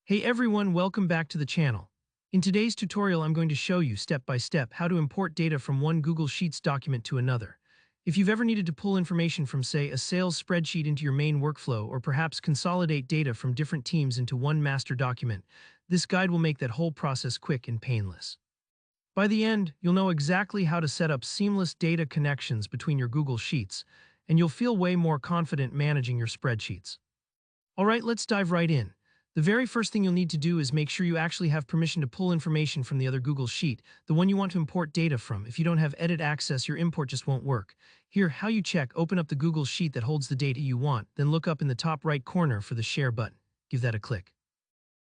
Hey everyone, welcome back to the channel. In today's tutorial, I'm going to show you step by step how to import data from one Google Sheets document to another. If you've ever needed to pull information from, say, a sales spreadsheet into your main workflow, or perhaps consolidate data from different teams into one master document, this guide will make that whole process quick and painless. By the end, you'll know exactly how to set up seamless data connections between your Google Sheets, and you'll feel way more confident managing your spreadsheets. Alright, let's dive right in. The very first thing you'll need to do is make sure you actually have permission to pull information from the other Google Sheet, the one you want to import data from. If you don't have edit access, your import just won't work. Here, how you check: open up the Google Sheet that holds the data you want, then look up in the top right corner for the Share button. Give that a click.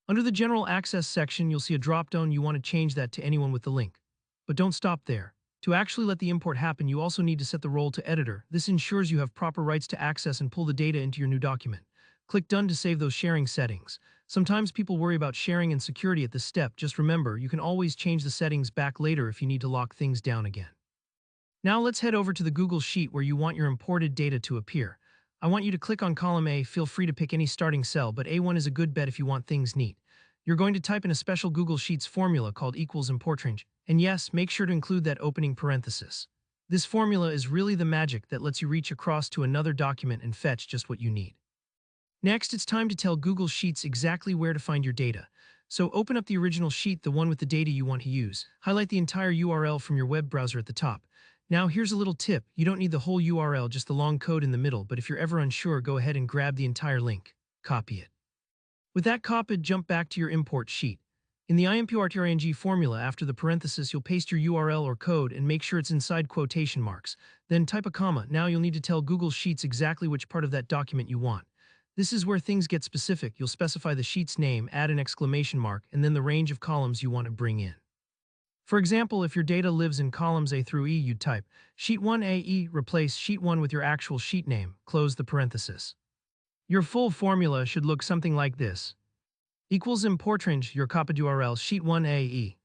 Under the General Access section, you'll see a drop-down. You want to change that to anyone with the link. But don't stop there. To actually let the import happen, you also need to set the role to Editor. This ensures you have proper rights to access and pull the data into your new document. Click Done to save those sharing settings. Sometimes people worry about sharing and security at this step. Just remember, you can always change the settings back later if you need to lock things down again. Now let's head over to the Google Sheet where you want your imported data to appear. I want you to click on column A. Feel free to pick any starting cell, but A1 is a good bet if you want things neat. You're going to type in a special Google Sheets formula called equals IMPORTRANGE, and yes, make sure to include that opening parenthesis. This formula is really the magic that lets you reach across to another document and fetch just what you need. Next, it's time to tell Google Sheets exactly where to find your data. So open up the original sheet, the one with the data you want to use. Highlight the entire URL from your web browser at the top. Now, here's a little tip. You don't need the whole URL, just the long code in the middle, but if you're ever unsure, go ahead and grab the entire link. Copy it. With that copied, jump back to your import sheet. In the IMPORTRANGE formula, after the parenthesis, you'll paste your URL or code and make sure it's inside quotation marks. Then type a comma. Now you'll need to tell Google Sheets exactly which part of that document you want. This is where things get specific. You'll specify the sheet's name, add an exclamation mark, and then the range of columns you want to bring in. For example, if your data lives in columns A through E, you'd type Sheet 1 AE, replace Sheet 1 with your actual sheet name, close the parenthesis. Your full formula should look something like this. Equals IMPORTRANGE, your copied URL, Sheet 1 AE.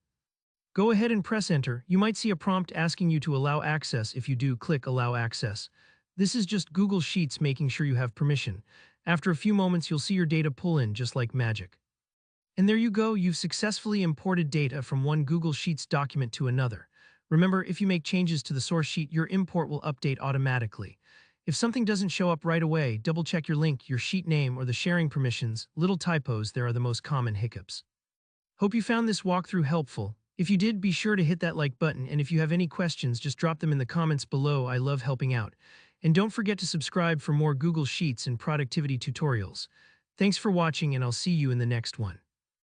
Go ahead and press Enter. You might see a prompt asking you to allow access. If you do, click Allow Access. This is just Google Sheets making sure you have permission. After a few moments, you'll see your data pull in just like magic. And there you go, you've successfully imported data from one Google Sheets document to another. Remember, if you make changes to the source sheet, your import will update automatically. If something doesn't show up right away, double-check your link, your sheet name, or the sharing permissions. Little typos there are the most common hiccups. Hope you found this walkthrough helpful. If you did, be sure to hit that like button, and if you have any questions, just drop them in the comments below. I love helping out. And don't forget to subscribe for more Google Sheets and productivity tutorials. Thanks for watching, and I'll see you in the next one.